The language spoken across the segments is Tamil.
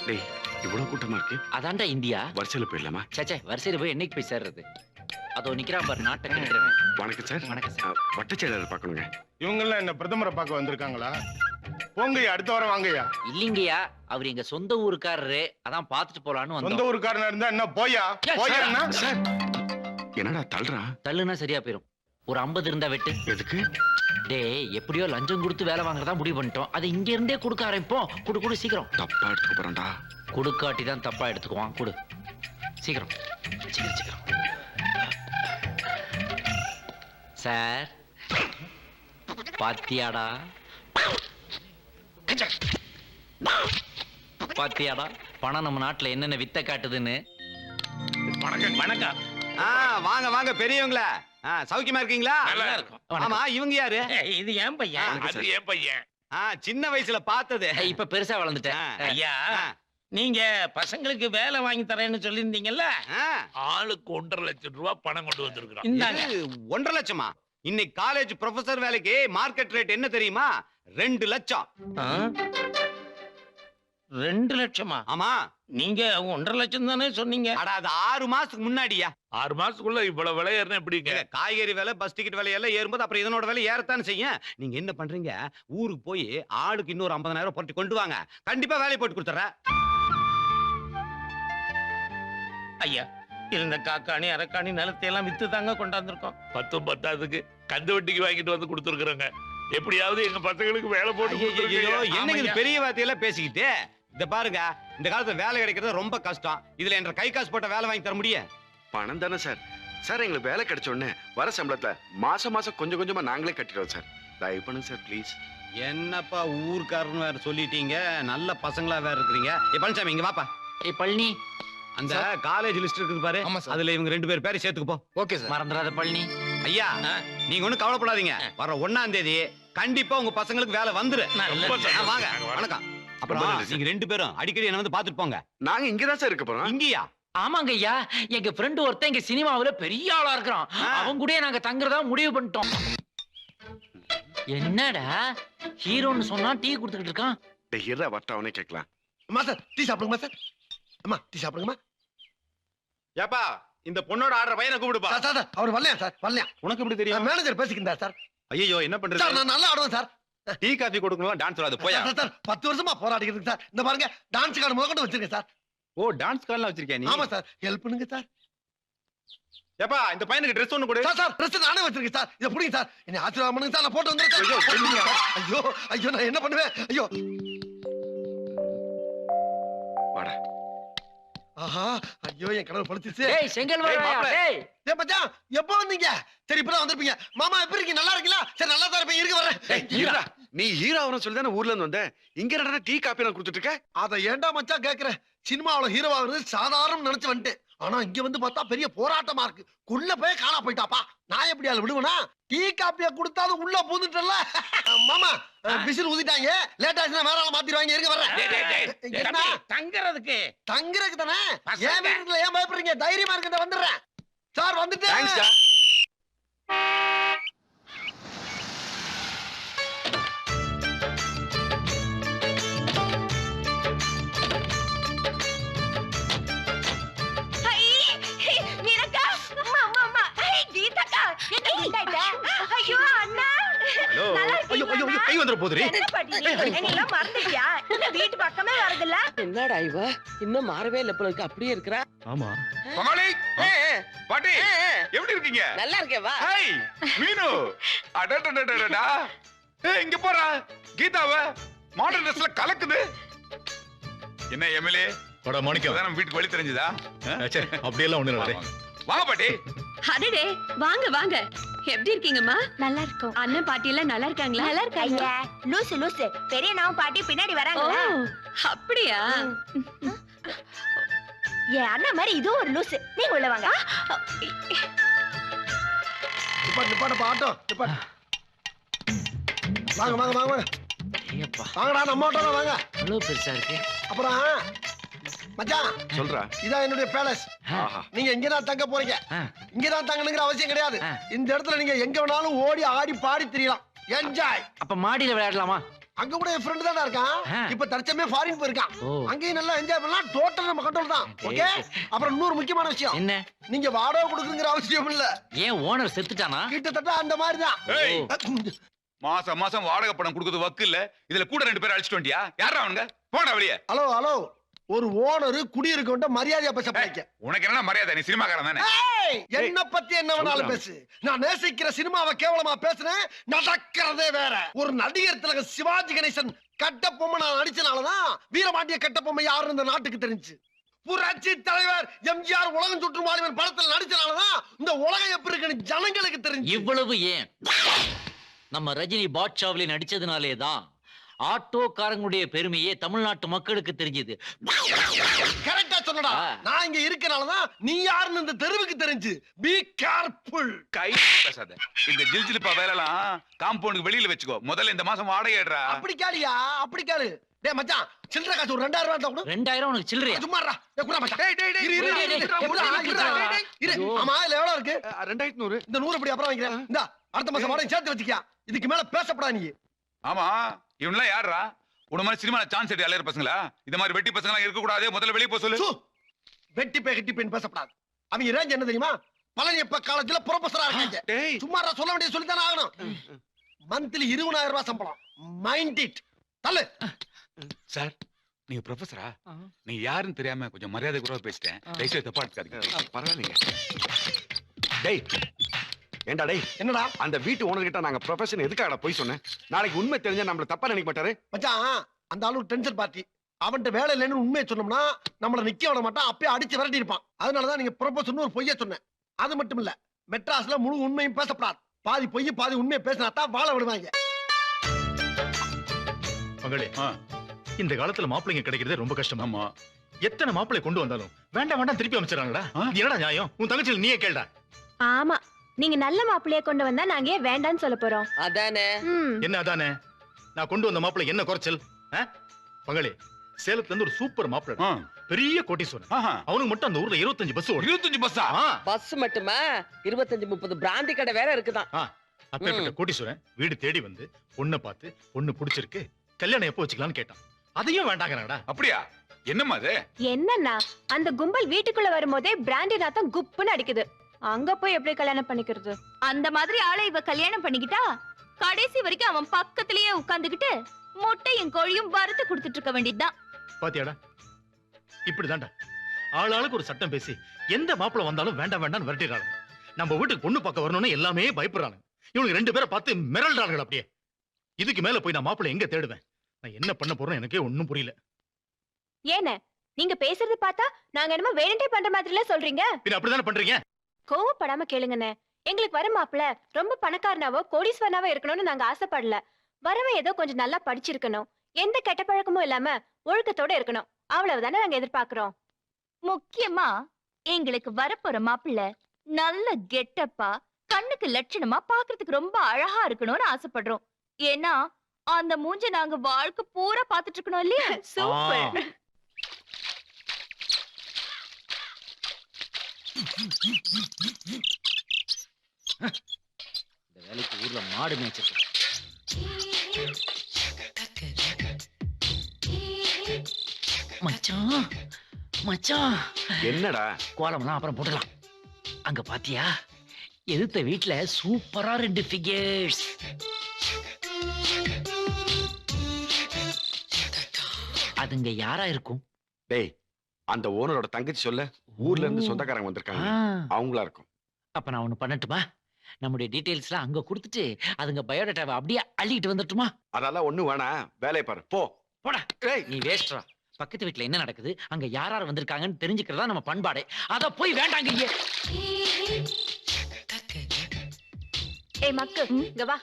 டேய் இவ்வளவு கூட்டமா இருக்கு. அதான்டா இந்தியா. வரிசையில போயிடலாமா? சச்சே வரிசையில போய் என்னைக்கு போய் சேர்றது? அதோ நிக்கிறான் பாரு நாட்டை. வணக்கம் சார். வணக்கம் சார். வட்டச்செயலாளர் பார்க்கணுங்க. இவங்கெல்லாம் என்ன பிரதமரை பார்க்க வந்திருக்காங்களா? போங்கய்யா, அடுத்த வாரம் வாங்கய்யா. இல்லைங்கய்யா, அவர் எங்க சொந்த ஊருக்காரரு, அதான் பாத்துட்டு போலான்னு சொந்த வந்தோம். ஊருக்காரனா இருந்தா என்ன போயா போயா என்ன? சார் என்னடா தள்ளுறா? தள்ளுனா சரியா போயிரும். ஒரு 50 இருந்தா வெட்டு. எதுக்கு? டேய் எப்படியோ லஞ்சம் கொடுத்து வேலை வாங்குறதா முடிவு பண்ணிட்டோம். அது இங்க இருந்தே கொடுக்க ஆரம்பிப்போம். குடு சீக்கிரம். தப்பா எடுத்துக்க போறான்டா. கொடுக்காட்டி தான் தப்பா எடுத்துக்குவான். குடு சீக்கிரம் சீக்கிரம். சார் பாத்தியாடா பாத்தியாடா பணம் நம்ம நாட்டுல என்னென்ன வித்த காட்டுதுன்னு. வணக்கம். வாங்க வாங்க பெரியவங்களா, சௌக்கியமா இருக்கீங்களா? நல்லா இருக்கும். ஆமா, இவங்க யாரு? இது ஏன் பையன்? அது ஏன் பையன்? சின்ன வயசுல பார்த்தது. இப்ப பெருசா வளர்ந்துட்டேன். ஐயா, நீங்க பசங்களுக்கு வேலை வாங்கி தரேன்னு சொல்லியிருந்தீங்கல்ல, ஆளுக்கு 1.5 லட்சம் ரூபாய் பணம் கொண்டு வந்திருக்கிறோம். இந்தாங்க. 1.5 லட்சமா? இன்னைக்கு காலேஜ் ப்ரொஃபசர் வேலைக்கு மார்க்கெட் ரேட் என்ன தெரியுமா? 2 லட்சம். 2 லட்சமா? ஆமா. நீங்க 1.5 லட்சம் தானே சொன்னீங்க? அட அது 6 மாசத்துக்கு முன்னாடியா. 6 மாசத்துக்குள்ள இவ்வளவு விலை ஏறினா எப்படிங்க? காய்கறி விலை, பஸ் டிக்கெட் விலை எல்லாம் ஏறும்போது அப்புறம் இதனோட விலை ஏறத்தான் செய்யும். நீங்க என்ன பண்றீங்க, ஊருக்கு போய் ஆளுக்கு இன்னொரு 50,000 போட்டு கொண்டு வாங்க, கண்டிப்பா வேலையை போட்டு கொடுத்துறேன். ஐயா, இருந்த காக்காணி அரக்காணி நிலத்தை எல்லாம் வித்து தாங்க கொண்டாந்துருக்கோம். 10 கந்து வட்டிக்கு வாங்கிட்டு வந்து கொடுத்துருக்குறோங்க. எப்படியாவது எங்க பசங்களுக்கு வேலை போட்டு என்னங்க இது பெரிய வார்த்தையெல்லாம் பேசிக்கிட்டு? இத பாருங்க, இந்த காலத்துல வேலை கிடைக்கிறது ரொம்ப கஷ்டம். இதுல என்ற கை காசு போட்ட வேலை வாங்கி தர முடியும்? பணம் தானே சார். சார் எங்களுக்கு வேலை கிடைச்ச உடனே வர சம்பளத்துல மாசம் கொஞ்சம் கொஞ்சமா நாங்களே கட்டிடுவோம் சார். தயவு பண்ணுங்க சார் ப்ளீஸ். என்னப்பா ஊர்க்காரன்னு வேற சொல்லிட்டீங்க, நல்ல பசங்களா வேற இருக்கிறீங்க. பழனிசாமி இங்க வாப்பா. பழனி, அந்த காலேஜ் லிஸ்ட் இருக்குது பாரு, அதுல இவங்க 2 பேர் பேரை சேர்த்துக்கு போ. Okay sir. மறந்துடாத பழனி. ஐயா, நீங்க ஒண்ணும் கவலைப்படாதீங்க. வர 1ஆம் தேதி கண்டிப்பா உங்க பசங்களுக்கு வேலை வந்துரு. வாங்க. வணக்கம். அப்புறம் நீங்க 2 பேரும் அடிக்கடி என்ன வந்து பாத்துட்டு போங்க. நாங்க இங்கதான் சார் இருக்க போறோம். இங்கயா? ஆமாங்க ஐயா, எங்க ஃப்ரெண்ட் ஒருத்தன் எங்க சினிமாவுல பெரிய ஆளா இருக்கிறான். அவங்க கூட நாங்க தங்குறதா முடிவு பண்ணிட்டோம். என்னடா ஹீரோன்னு சொன்னா டீ கொடுத்துக்கிட்டு இருக்கான். ஹீரோ வட்ட அவனே கேட்கலாம். மாஸ்டர் டீ சாப்பிடுங்க மாஸ்டர். அம்மா டீ சாப்பிடுங்கம்மா. ஏப்பா, இந்த பொண்ணோட ஆடுற பையனை கூப்பிடுப்பா. சார் அவர் வரலையா சார்? வரலையா? உனக்கு எப்படி தெரியும்? மேனேஜர் பேசிக்கிட்டார் சார். ஐயோ, என்ன பண்றது சார்? நான் நல்லா ஆடுவேன் சார். டீ காபி கொடுக்கணும், டான்ஸ் வராது போயா. சார் 10 வருஷமா போராடிக்கிறேன் சார். இந்த பாருங்க, டான்ஸ் கார்டு முதல்ல வச்சிருக்கேன் சார். ஓ, டான்ஸ் கார்டுலாம் வச்சிருக்கேன் நீ? ஆமா சார், ஹெல்ப் பண்ணுங்க சார். ஏப்பா, இந்த பையனுக்கு Dress ஒன்னு கொடு. சார் Dress நானே வச்சிருக்கேன் சார். இத புடிங்க சார். என்ன ஆசீர்வாதம் பண்ணுங்க சார். நான் போட்டு வந்துறேன். ஐயோ நான் என்ன பண்ணுவேன்? ஐயோ. வாடா. ஆஹா, ஐயோ என் கடவுள் படுத்துச்சு. டேய் செங்கல் வரயா? டேய் டேய் மச்சான், எப்போ வந்தீங்க? சரி இப்பதான் வந்திருப்பீங்க. மாமா எப்படி இருக்கீங்க? நல்லா இருக்கீங்களா? சரி நல்லா தான் இருப்பேன், இருக்க வரேன். நீ ஹீரோ அவன சொல்லி தானே ஊர்ல இருந்து வந்த. இங்க என்னடா டீ காப்பி நான் கொடுத்துட்டு இருக்க? அத ஏன்டா மச்சான் கேக்குறேன்? சினிமாவுல ஹீரோவாகிறது சாதாரணம் நினைச்சு வந்துட்டேன். ஆனா இங்க வந்து பார்த்தா பெரிய போராட்டமா இருக்கு. குள்ள போய் காணா போயிட்டாப்பா. நான் எப்படி ஆளு விடுவேனா? டீ காப்பியா கொடுத்தாலும் உள்ள பூந்துட்டல. மாமா விசில் ஊதிட்டாங்க. லேட் ஆச்சுன்னா வேற ஆள மாத்திடுவாங்க. இருக்க வரேன். தங்கறதுக்கு தங்குறதுக்கு தானே. ஏன் வீட்டுல ஏன் பயப்படுறீங்க? தைரியமா இருக்கிட்ட வந்துடுறேன் சார். வந்துட்டேன். தேங்க்ஸ்டா. ஐயோ அண்ணா, ஹலோ. ஐயோ கை வந்துற போதுரி. என்னெல்லாம் மறந்துட்டியா? இந்த வீட்டு பக்கமே வரதில்ல. என்னடா இவ இன்னும் மாறவே இல்ல போல இருக்கு, அப்படியே இருக்கறா. ஆமா. கமாலி பாட்டி எப்படி இருக்கீங்க? நல்லா இருக்கே வா. ஹேய் மீனு, அடடடடடடா. ஏய் இங்க போறா கீதாவ மாடர்ன் ட்ரெஸ்ல கலக்குது. என்ன எம்எல்ஏ பட மாணிக்கம் நம்ம வீட்டுக்கு வழி தெரிஞ்சதா? சரி அப்படியே எல்லாம் ஒண்ணு இல்ல. வாங்க பாட்டி. அடடே வாங்க வாங்க. எப்படி இருக்கீங்கம்மா? நல்லா இருக்கோம். அண்ணன் பாட்டி எல்லாம் நல்லா இருக்காங்களா? நல்லா இருக்காங்க. ஐயா லூசு லூசு, பெரிய நாவும் பாட்டி பின்னாடி வராங்க. அப்படியா? ஏ அண்ணன் மாதிரி இது ஒரு லூசு. நீங்க உள்ள வாங்க. நிப்பாட்டு ஆட்டோ நிப்பாட்டு. வாங்க வாங்க வாங்க. ஐயப்பா வாங்கடா, நம்ம ஆட்டோல வாங்க. இவ்வளவு பெருசா இருக்கு. அப்புறம் மச்சான் சொல்றா. இதான் என்னுடைய பேலஸ். நீங்க இங்கதான் தங்க போறீங்க. இங்கதான் தங்கணுங்கிற அவசியம் கிடையாது. இந்த இடத்துல நீங்க எங்க வேணாலும் ஓடி ஆடி பாடி திரியலாம். என்ஜாய். அப்ப மாடியில விளையாடலாமா? அங்க கூட என் ஃப்ரெண்ட் தானே இருக்கான். ஆ. இப்ப தற்சமே ஃபாரின் போயிருக்கான். ஓ அங்கேயும் நல்லா என்ஜாய் பண்ணலாம். டோட்டல் நம்ம கண்ட்ரோல் தான். ஓகே. அப்புறம் இன்னொரு முக்கியமான விஷயம், என்ன நீங்க வாடகை கொடுக்குங்கிற அவசியம் இல்ல. ஏன் ஓனர் செத்துட்டானா? கிட்டத்தட்ட அந்த மாதிரி தான். ஏய், மாசம் மாசம் வாடகை பணம் கொடுக்கறது வக்கு இல்ல. இதுல கூட 2 பேர் அழிச்சிட்டு வண்டியா? யாரா அவனுங்க? போடா வெளியே. ஹலோ ஹலோ, ஒரு ஓனர் குடியிருக்க மரியாதையா பேச பழக்க. உனக்கு என்ன மரியாதை? நீ சினிமாக்காரன் தானே? என்ன பத்தி என்ன வேணாலும் பேசு. நான் நேசிக்கிற சினிமாவை கேவலமா பேசுனேன். நடக்கிறதே வேற. ஒரு நடிகர் திலகம் சிவாஜி கணேசன் கட்டபொம்மை நான் நடிச்சனாலதான் வீரபாண்டிய கட்டபொம்மை யாருன்னு இந்த நாட்டுக்கு தெரிஞ்சு. புரட்சி தலைவர் எம்ஜிஆர் உலகம் சுற்றும் வாலிபன் படத்துல நடிச்சனாலதான் இந்த உலகம் எப்படி இருக்குன்னு ஜனங்களுக்கு தெரிஞ்சு. இவ்வளவு ஏன் நம்ம ரஜினி பாட்ஷாவிலே நடிச்சதுனாலே தான் ஆட்டோக்காரங்களுடைய பெருமையே தமிழ்நாட்டு மக்களுக்கு தெரிஞ்சது. கரெக்டா சொன்னடா. நான் இங்க இருக்கனாலதான் நீ யாருன்னு இந்த தெருவுக்கு தெரிஞ்சு. Be careful. கை பேசாத. இந்த ஜில்ஜிலிப்பா வேலைலாம் காம்பவுண்டுக்கு வெளியில வச்சுக்கோ. முதல்ல இந்த மாசம் வாடகை ஏடுறா. அப்படி கேளியா? அப்படி கேளு. டேய் மச்சான், சில்லறை காசு ஒரு 2000 ரூபாய் கொடு. 2000 உனக்கு சில்லறையா? சும்மாடா. டேய் குடா மச்சான். டேய் டேய் டேய். இரு இரு இரு. இரு. ஆமா, இதுல எவ்வளவு இருக்கு? 2100. இந்த 100 அப்படி அப்புறம் வாங்கிக்கிறேன். இந்த அடுத்த மாசம் வாடகை சேர்த்து வச்சுக்கியா. இதுக்கு மேல பேசப்படா நீ. ஆமா, இவன்லாம் யாரா? உன மாதிரி சினிமால சான்ஸ் எடுத்து அலையற பசங்களா? இந்த மாதிரி வெட்டி பசங்களா இருக்க கூடாது. முதல்ல வெளிய போ சொல்லு. சு. வெட்டி பே கட்டி பெண் பேசப்படாது. அவங்க ரேஞ்ச் என்ன தெரியுமா? பழனியப்ப காலேஜ்ல ப்ரொஃபசரா இருக்காங்க. டேய் சும்மாடா, சொல்ல வேண்டிய சொல்லி தானே ஆகணும். மந்த்லி 20000 ரூபாய் சம்பளம். Mind it. தள்ளு. சார், நீங்க ப்ரொஃபசரா? நீ யாருன்னு தெரியாம கொஞ்சம் மரியாதை குறைவா பேசிட்டேன். தயவுசெய்து தப்பா எடுத்துக்காதீங்க. பரவாயில்லைங்க. டேய் ஏண்டா டேய், என்னடா அந்த வீட்டு ஓனர் கிட்ட நாங்க ப்ரொஃபஷன் எதுக்காக போய் சொன்னேன்? நாளைக்கு உண்மை தெரிஞ்சா நம்மள தப்பா நினைக்க மாட்டாரு? மச்சான், அந்த ஆளு டென்ஷன் பார்ட்டி. அவன்கிட்ட வேலை இல்லைன்னு உண்மையை சொன்னோம்னா நம்மள நிக்க விட மாட்டான். அப்பயே அடிச்சு விரட்டி இருப்பான். அதனாலதான் நீங்க ப்ரொபோசல்னு ஒரு பொய்ய சொன்னேன். அது மட்டும் இல்ல, மெட்ராஸ்ல முழு உண்மையும் பேசப்படாது. பாதி பொய் பாதி உண்மையை பேசினா தான் வாழ விடுவாங்க. மகளே, ஆ, இந்த காலத்துல மாப்பிள்ளைங்க கிடைக்கிறது ரொம்ப கஷ்டம். ஆமா. எத்தனை மாப்பிள்ளை கொண்டு வந்தாலும் வேண்டாம் வேண்டாம் திருப்பி அமைச்சிடறாங்கடா. ஆ? இது என்னடா நியாயம்? உன் தங்கச்சியில் நீயே கேளுடா. ஆமா, நீங்க நல்ல மாப்பிள்ளைய கொண்டு வந்தா நாங்க ஏன் வேண்டான்னு சொல்ல போறோம்? அதானே. என்ன அதானே? நான் கொண்டு வந்த மாப்பிள்ளை என்ன குறைச்சல்? மகளே, சேலத்துல இருந்து ஒரு சூப்பர் மாப்பிள்ளை, ஆ, பெரிய கோட்டீஸ்வரன். ஆஹா. அவனுக்கு மட்டும் அந்த ஊர்ல 25 பஸ் ஓடும். 25 பஸ்ஸா? பஸ் மட்டுமா, 25-30 பிராந்தி கடை வேற இருக்குதான். அப்பேற்பட்ட கோட்டீஸ்வரன் வீடு தேடி வந்து பொண்ணை பார்த்து, பொண்ணு பிடிச்சிருக்கு, கல்யாணம் எப்போ வச்சுக்கலாம்னு கேட்டான். அதையும் வேண்டாங்கடா. அப்படியா? என்னம்மா அது? என்னன்னா, அந்த கும்பல் வீட்டுக்குள்ள வரும்போதே பிராண்டி நாத்தம் குப்புன்னு அடிக்குது. அங்க போய் எப்படி கல்யாணம் பண்ணிக்கிறது? அந்த மாதிரி ஆளை இவ கல்யாணம் பண்ணிக்கிட்டா கடைசி வரைக்கும் அவன் பக்கத்திலேயே உட்கார்ந்துகிட்டு முட்டையும் கோழியும் வறுத்து கொடுத்துட்டு இருக்க வேண்டியதுதான். பாத்தியாடா, இப்படிதான்டா ஆளாளுக்கு ஒரு சட்டம் பேசி எந்த மாப்பிள்ளை வந்தாலும் வேண்டாம் வேண்டாம்னு விரட்டிடுறாங்க. நம்ம வீட்டுக்கு பொண்ணு பார்க்க வரணும்னு எல்லாமே பயப்படுறாங்க. இவனுக்கு 2 பேரை பார்த்து மிரள்றாங்க. அப்படியே இதுக்கு மேல போய் நான் மாப்பிள்ளை எங்க தேடுவேன்? நான் என்ன பண்ண போறேன் எனக்கே ஒண்ணும் புரியல. ஏனே, நீங்க பேசுறது பார்த்தா நாங்க என்னமோ வேணுட்டே பண்ற மாதிரில சொல்றீங்க. பின்ன அப்படிதானே பண்றீங்க? கோவப்படாம கேளுங்கண்ணே. எங்களுக்கு வர மாப்பிள்ள ரொம்ப பணக்காரனாவோ கோடீஸ்வரனாவோ இருக்கணும்னு நாங்க ஆசைப்படல. வரவன் ஏதோ கொஞ்சம் நல்லா படிச்சிருக்கணும், எந்த கெட்ட பழக்கமும் இல்லாம ஒழுக்கத்தோட இருக்கணும், அவ்வளவுதானே நாங்க எதிர்பார்க்கிறோம். முக்கியமா எங்களுக்கு வரப்போற மாப்பிள்ள நல்ல கெட்டப்பா, கண்ணுக்கு லட்சணமா, பாக்குறதுக்கு ரொம்ப அழகா இருக்கணும்னு ஆசைப்படுறோம். ஏன்னா அந்த மூஞ்ச நாங்க வாழ்க்கை பூரா பாத்துட்டு இருக்கணும் இல்லையா? சூப்பர். இந்த வேலைக்கு ஊர்ல மாடு மேய்ச்சிருக்கு. மச்சான் மச்சான், என்னடா? கோலம்லாம் அப்புறம் போடலாம். அங்க பாத்தியா, எதிர்த்த வீட்டுல சூப்பரா 2 ஃபிகர்ஸ். அதுங்க யாரா இருக்கும்? டேய், அந்த ஓனரோட தங்கச்சி சொல்ல, ஊர்ல இருந்து சொந்தக்காரங்க வந்திருக்காங்க, அவங்களா இருக்கும். அப்ப நான் ஒண்ணு பண்ணட்டுமா? நம்முடைய டீடைல்ஸ்லாம் அங்க கொடுத்துட்டு அதுங்க பயோடேட்டாவை அப்படியே அள்ளிட்டு வந்துட்டுமா? அதெல்லாம் ஒண்ணு வேணாம், வேலையை பாரு போ. போடா. நீ வேஸ்ட்ரா. பக்கத்து வீட்டுல என்ன நடக்குது, அங்க யார் வந்திருக்காங்கன்னு தெரிஞ்சுக்கிறதா நம்ம பண்பாடு. அத போய் வேண்டாங்க. ஏய் மக்கு, இங்க வா.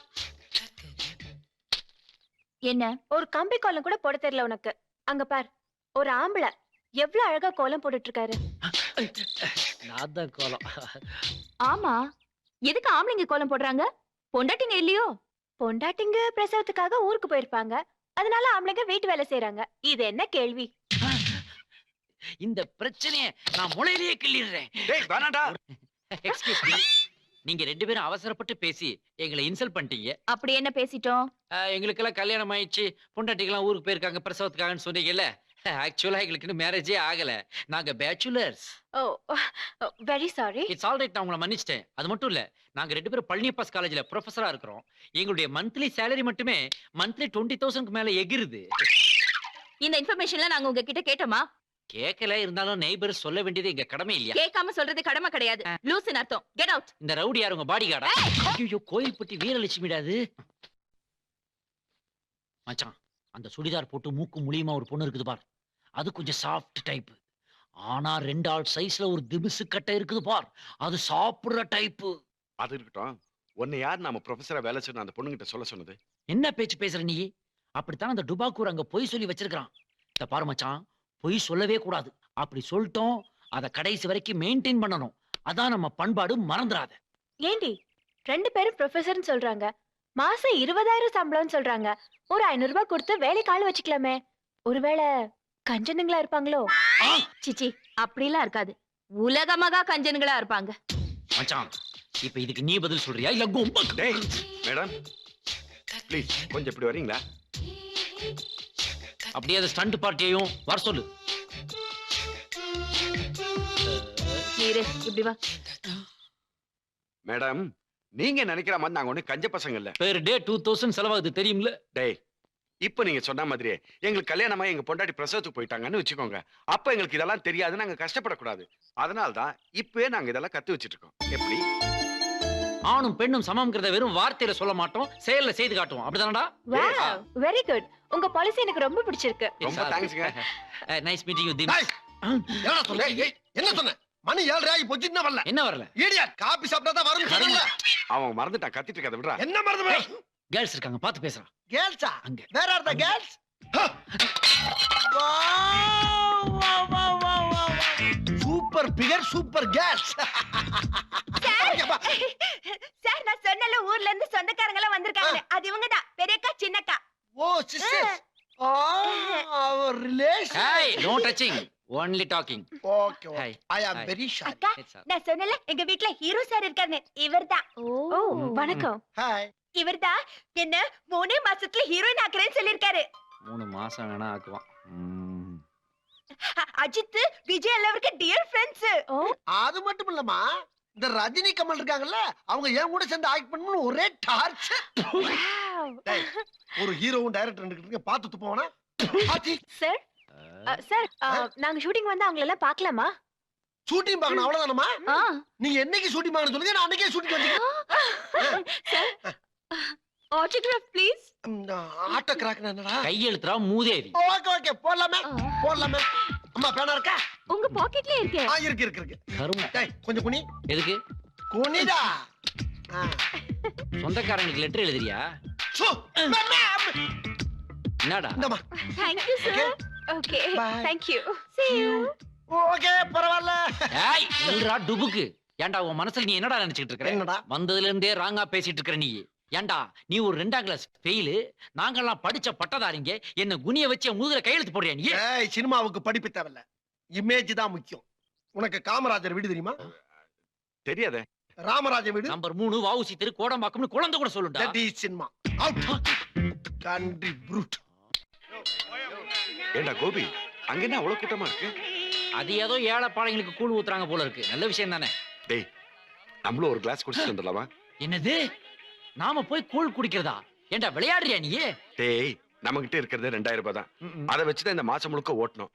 என்ன, ஒரு கம்பி கோலம் கூட போட தெரியல உனக்கு? அங்க பார், ஒரு ஆம்பளை எவ்வளவு அழகா கோலம் போட்டுட்டு இருக்காரு. நான் தான் கோலம். ஆமா, எதுக்கு ஆம்பளைங்க கோலம் போடுறாங்க? பொண்டாட்டிங்க இல்லையோ? பொண்டாட்டிங்க பிரசவத்துக்காக ஊருக்கு போயிருப்பாங்க, அதனால ஆம்பளைங்க வீட்டு வேலை செய்யறாங்க. இது என்ன கேள்வி? இந்த பிரச்சனையை நான் முளையிலேயே கிள்ளிடுறேன். டேய் வேணாடா. Excuse me. நீங்க 2 பேரும் அவசரப்பட்டு பேசி எங்களை இன்சல்ட் பண்ணிட்டீங்க. அப்படி என்ன பேசிட்டோம்? எங்களுக்கெல்லாம் கல்யாணம் ஆயிடுச்சு, பொண்டாட்டிக்கெல்லாம் ஊருக்கு போயிருக்காங்க பிரசவத்துக்காகன்னு சொன்னீங்கல்ல. ஆக்சுவலா எங்களுக்கு இன்னும் மேரேஜே ஆகல. நாங்க bachelors. Oh very sorry. It's all right, நான் உங்களை மன்னிச்சிட்டேன். அது மட்டும் இல்ல, நாங்க 2 பேரும் பழனியப்பாஸ் காலேஜ்ல ப்ரொஃபஸரா இருக்கிறோம். எங்களுடைய மந்த்லி சேலரி மட்டுமே மந்த்லி 20,000க்கு மேல எகிருது. இந்த இன்ஃபர்மேஷன்லாம் நாங்க உங்ககிட்ட கேட்டோமா? கேட்கல, இருந்தாலும் நெய்பர் சொல்ல வேண்டியது எங்க கடமை இல்லையா? கேட்காம சொல்றது கடமை கிடையாது. லூசுன்னு அர்த்தம். Get out. இந்த ரவுடி யார், உங்க பாடி கார்டா? ஐயோ, கோயில்பட்டி வீரலட்சுமிடாது. மச்சான், அந்த சுடிதார் போட்டு மூக்கு முழியுமா ஒரு பொண்ணு இருக்குது பார், அது கொஞ்சம் சாஃப்ட் டைப். ஆனா 2 ஆள் சைஸ்ல ஒரு திமிசு கட்டை இருக்குது பார், அது சாப்பிடுற டைப். அது இருக்கட்டும். உன்னை யார் நாம ப்ரொஃபஸரா வேலை செய்யணும் அந்த பொண்ணுகிட்ட சொல்ல சொன்னது? என்ன பேச்சு பேசுற நீ? அப்படித்தான் அந்த டுபாக்கூர் அங்க பொய் சொல்லி வச்சிருக்கான். இந்த பாரு மச்சான், பொய் சொல்லவே கூடாது. அப்படி சொல்லிட்டோம், அத கடைசி வரைக்கும் மெயின்டைன் பண்ணணும். அதான் நம்ம பண்பாடு, மறந்துடாத. ஏண்டி 2 பேரும் ப்ரொஃபஸர்னு சொல்றாங்க, மாசம் 20,000 சம்பளம்னு சொல்றாங்க. ஒரு 500 ரூபாய் கொடுத்து வேலைக்கு ஆள் வச்சுக்கலாமே. ஒருவேளை கஞ்சனுங்களா இருப்பாங்களோ? சிச்சி, அப்படிலாம் இருக்காது. உலகமகா கஞ்சனுங்களா இருப்பாங்க. மச்சான், இப்ப இதுக்கு நீ பதில் சொல்றியா இல்ல கும்ப? டேய் மேடம், ப்ளீஸ் கொஞ்சம் இப்படி வரீங்களா? அப்படியே அந்த ஸ்டண்ட் பார்ட்டியையும் வர சொல்லு. நீரு இப்படி வா. மேடம், நீங்க நினைக்கிற மாதிரி நாங்க ஒண்ணு கஞ்ச பசங்க இல்ல. பெர் டே 2000 செலவாகுது தெரியும்ல? டேய், இப்ப நீங்க சொன்ன மாதிரியே எங்களுக்கு கல்யாணமா எங்க பொண்டாட்டி பிரசவத்துக்கு போயிட்டாங்கன்னு வச்சுக்கோங்க. அப்ப எங்களுக்கு இதெல்லாம் தெரியாது, நாங்க கஷ்டப்படக்கூடாது. அதனால்தான் இப்பவே நாங்க இதெல்லாம் கத்து வச்சிட்டு இருக்கோம். எப்படி? ஆணும் பெண்ணும் சமம்ங்கிறத வெறும் வார்த்தையில சொல்ல மாட்டோம், செயல்ல செய்து காட்டுவோம். அப்படிதானடா? Wow, very good. உங்க பாலிசி எனக்கு ரொம்ப பிடிச்சிருக்கு. ரொம்ப தேங்க்ஸ்ங்க. Nice meeting you them. என்ன சொன்ன? என்ன சொன்ன? மணி 7 ஆகி போச்சு, இன்னும் வரல. என்ன வரல? இடியட், காபி சாப்பிட்டா தான் வரும் சொன்னல. அவன் மறந்துட்டான், கத்திட்டு இருக்காத விடுறா. என்ன மறந்து? கேர்ள்ஸ் இருக்காங்க, பாத்து பேசுறா. கேர்ள்ஸா? அங்க. வேற are the girls? Super figure, super girls. Sir, நான் சொன்னல ஊர்ல இருந்து சொந்தக்காரங்க எல்லாம் வந்திருக்காங்க. அது இவங்க தான், பெரியக்கா சின்னக்கா. ஓ sisters. our relation. Hey, no touching, only talking. Okay, okay. Hi. I am Hi. very shy. அக்கா, It's all. நான் சொன்னல எங்க வீட்ல ஹீரோ சார் இருக்காரு. இவர்தான். ஓ வணக்கம். Hi. இவர்தான் என்ன 3 மாசத்துல ஹீரோயின் ஆக்குறேன்னு சொல்லிருக்காரு. 3 மாசம் வேணா ஆக்குவான். அஜித், விஜய் எல்லாருக்கும் டியர் ஃப்ரெண்ட்ஸ். அது மட்டும் இல்லம்மா, இந்த ரஜினி கமல் இருக்காங்கல்ல, அவங்க ஏன் கூட சேர்ந்து ஆக்ட் பண்ணனும் ஒரே டார்ச்சர். ஒரு ஹீரோவும் டைரக்டர் இருக்கீங்க, பார்த்து துப்போனா? சார், சார், நாங்க ஷூட்டிங் வந்தா அவங்கள எல்லாம் பார்க்கலாமா? ஷூட்டிங் பார்க்கணும் அவ்வளவுதானமா? ஆ. நீங்க என்னைக்கு ஷூட்டிங் பார்க்கணும் சொல்லுங்க, நான் அன்னைக்கே ஷூட்டிங் வந்துட்டேன். Autograph please. ஆட்டோ கிராக் என்னடா? கையெழுத்துறா மூதேவி. ஓகே ஓகே, போடலாமே போடலாமே. அம்மா பேனா இருக்கா? உங்க பாக்கெட்ல இருக்கே. இருக்கு இருக்கு இருக்கு. கரும. டேய் கொஞ்சம் குனி. எதுக்கு? குனிடா. சொந்தக்காரங்களுக்கு லெட்டர் எழுதுறியா? சோ என்னடா? இந்தமா. Thank you sir. Okay. Bye. Thank you. See you. Okay பரவாயில்ல. ஏய், இல்லடா டுபுக்கு. ஏன்டா உன் மனசுல நீ என்னடா நினைச்சிட்டு இருக்க? என்னடா? வந்ததுல இருந்தே ராங்கா பேசிட்டு இருக்க நீ. ஏன்டா நீ ஒரு 2ஆம் கிளாஸ் ஃபெயில், நாங்கெல்லாம் படிச்ச பட்டதாரிங்க, என்ன குனிய வச்சு முதுகுல கையெழுத்து போடுறியா நீ? ஏய், சினிமாவுக்கு படிப்பு தேவையில்ல, இமேஜ் தான் முக்கியம். உனக்கு காமராஜர் வீடு தெரியுமா? தெரியாதே. ராமராஜ வீடு நம்பர் 3 வஉசி தெரு கோடம்பாக்கம்னு குழந்தை கூட சொல்லுடா. That is cinema. Out. Country brute. ஏண்டா கோபி, அங்க என்ன அவ்வளவு கூட்டமா இருக்கு? அது ஏதோ ஏழைப்பாளைங்களுக்கு கூழ் ஊத்துறாங்க போல இருக்கு. நல்ல விஷயம் தானே. டேய், நம்மளும் ஒரு கிளாஸ் குடிச்சிட்டு வந்துடலாமா? என்னது? நாம போய் கூழ் குடிக்கிறதா? ஏண்டா விளையாடுறியா நீ? டேய், நம்மகிட்ட இருக்கிறது 2000 ரூபாய் தான். அதை வச்சுதான் இந்த மாசம் முழுக்க ஓட்டணும்.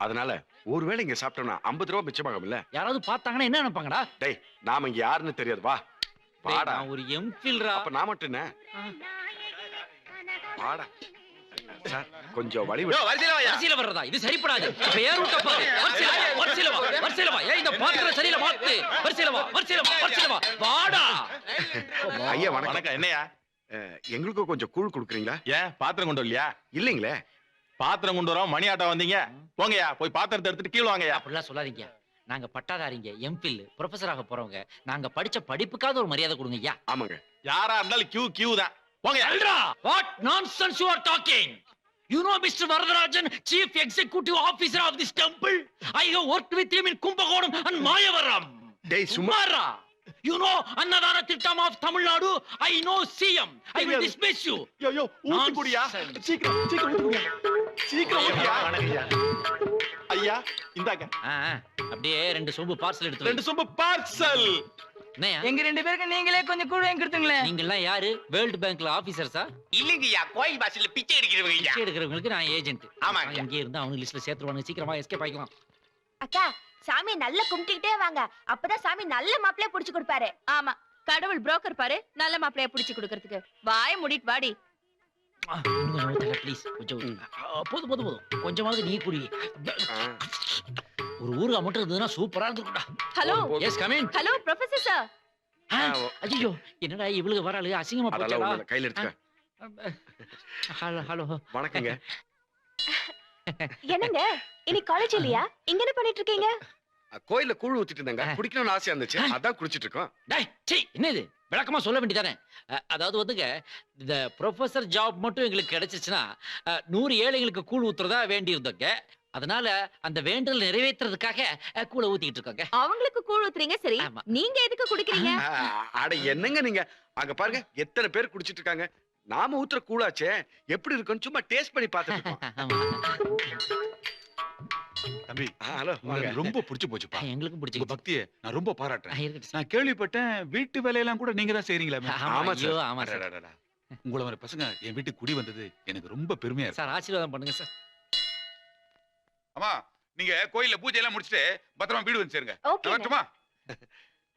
அதனால ஒருவேளை இங்க சாப்பிட்டோம்னா 50 ரூபாய் மிச்சமாகும் இல்ல? யாராவது பார்த்தாங்கன்னா என்ன நினைப்பாங்கடா? டேய், நாம இங்க யாருன்னு தெரியாது, வா வாடா. நான் ஒரு எம்ஃபில்ரா. அப்ப நான் மட்டும் என்ன? வாடா சார், கொஞ்சம் வழி விடு. வரிசையில வர்றதா? இது சரிப்படாது. இப்ப ஏர் ரூட்ட பாரு. வரிசையில வா. ஏய், இந்த பாத்திரம் சரியில்லை, மாத்து. வரிசையில வா. வாடா. ஐயா வணக்கம். வணக்கம். என்னையா? எங்களுக்கும் கொஞ்சம் கூழ் குடுக்குறீங்களா? ஏன் பாத்திரம் கொண்டு வரலையா? இல்லீங்களே. பாத்திரம் கொண்டு வரோம், மணி ஆட்டோ வந்தீங்க. போங்கயா, போய் பாத்திரத்தை எடுத்துட்டு கீழே வாங்கயா. அப்படிலாம் சொல்லாதீங்க. நாங்க பட்டாதாரிங்க, எம்பில், ப்ரொஃபஸராக போறவங்க. நாங்க படிச்ச படிப்புக்காவது ஒரு மரியாதை கொடுங்க ஐயா. ஆமாங்க. யாரா இருந்தாலும் கியூ தான். போங்க. What nonsense you are talking? You know Mr. Varadarajan, Chief Executive Officer of this temple? I have worked with him in Kumbakonam and Mayavaram. டேய் சும்மா. சும்மாரா. You know Annadhana Thittam of Tamil Nadu. I know CM. I will dismiss you. யோ ஊத்தி குடியா, சீக்கிரம் சீக்கிரம் ஊத்தி குடியா, சீக்கிரம் ஊத்தியா. ஐயா இந்தாங்க அப்படியே 2 சொம்பு பார்சல் எடுத்து 2 சொம்பு பார்சல். என்னையா எங்க 2 பேருக்கு நீங்களே கொஞ்சம் கூட கொடுத்துங்களேன். நீங்க எல்லாம் யாரு? வேர்ல்ட் பேங்க்ல ஆபீசர்ஸா? இல்லங்கய்யா, கோயில் வாசல்ல பிச்சை எடுக்கிறவங்க. பிச்சை எடுக்கிறவங்களுக்கு நான் ஏஜென்ட். ஆமாங்க. இங்க இருந்து அவங்க லிஸ்ட்ல சேர்த்துருவாங்க. சீக்கிரமா எஸ்கேப் ஆயிக்கலாம். அக்கா சாமி நல்லா கும்பிட்டுக்கிட்டே வாங்க, அப்பதான் சாமி நல்ல மாப்பிளைய புடிச்சு கொடுப்பாரு. ஆமா, கடவுள் புரோக்கர் பாரு நல்ல மாப்பிளைய புடிச்சு கொடுக்கறதுக்கு. வாய மூடிட்டு வாடி. இன்னும் கொஞ்சம் ஊத்தல ப்ளீஸ். கொஞ்சம் போதும் போதும் போதும். கொஞ்சமாவது நீ குடி. ஒரு ஊருகா மட்டும் இருந்ததுன்னா சூப்பரா இருந்திருக்கும்டா. Hello yes come in. Hello professor sir. ஐயோ என்னடா இவளுக்கு வராளு, அசிங்கமா அதெல்லாம் போச்சடா. ஒண்ணும் இல்ல, கையில எடுத்துக்க. ஹலோ ஹலோ வணக்கங்க. என்னங்க இன்னைக்கு காலேஜ் இல்லையா? இங்க என்ன பண்ணிட்டு இருக்கீங்க? கோயில்ல கூழ் ஊத்திட்டு இருந்தாங்க, குடிக்கணும்னு ஆசையா இருந்துச்சு, அதான் குடிச்சிட்டு இருக்கோம். டேய் சீ என்ன இது? விளக்கமா சொல்ல வேண்டியதானே. அதாவது வந்துங்க இந்த ப்ரொஃபசர் ஜாப் மட்டும் எங்களுக்கு கிடைச்சிச்சுன்னா 100 ஏழைங்களுக்கு கூழ் ஊத்துறதா வேண்டி இருந்தோங்க. அதனால அந்த வேண்டல் நிறைவேற்றுறதுக்காக கூழ ஊத்திட்டு இருக்கோங்க. அவங்களுக்கு கூழ் ஊத்துறீங்க சரி, ஆமா. நீங்க எதுக்கு குடிக்கிறீங்க? அட என்னங்க நீங்க, அங்க பாருங்க எத்தனை பேர் குடிச்சிட்டு இருக்காங்க. நாம ஊத்துற கூழாச்சே எப்படி இருக்குன்னு சும்மா டேஸ்ட் பண்ணி பார்த்துட்டு இருக்கோம். ஆமா. தம்பி ஹலோ உங்களுக்கு ரொம்ப பிடிச்சு போச்சுப்பா. எங்களுக்கும் உங்க பிடிச்சிருக்கு. பக்தியை நான் ரொம்ப பாராட்டுறேன். இருக்கட்டும். நான் கேள்விப்பட்டேன் வீட்டு வேலையெல்லாம் கூட நீங்க தான் செய்றீங்களா? ஆமா ஐயோ ஆமா சார். அடடடடா. உங்களை மாதிரி பசங்க என் வீட்டுக்கு குடி வந்தது எனக்கு ரொம்ப பெருமையா இருக்கு. சார் ஆசீர்வாதம் பண்ணுங்க சார். அம்மா நீங்க கோயில்ல பூஜை எல்லாம் முடிச்சிட்டு பத்திரமா வீடு வந்து சேருங்க. ஓகே வரட்டுமா?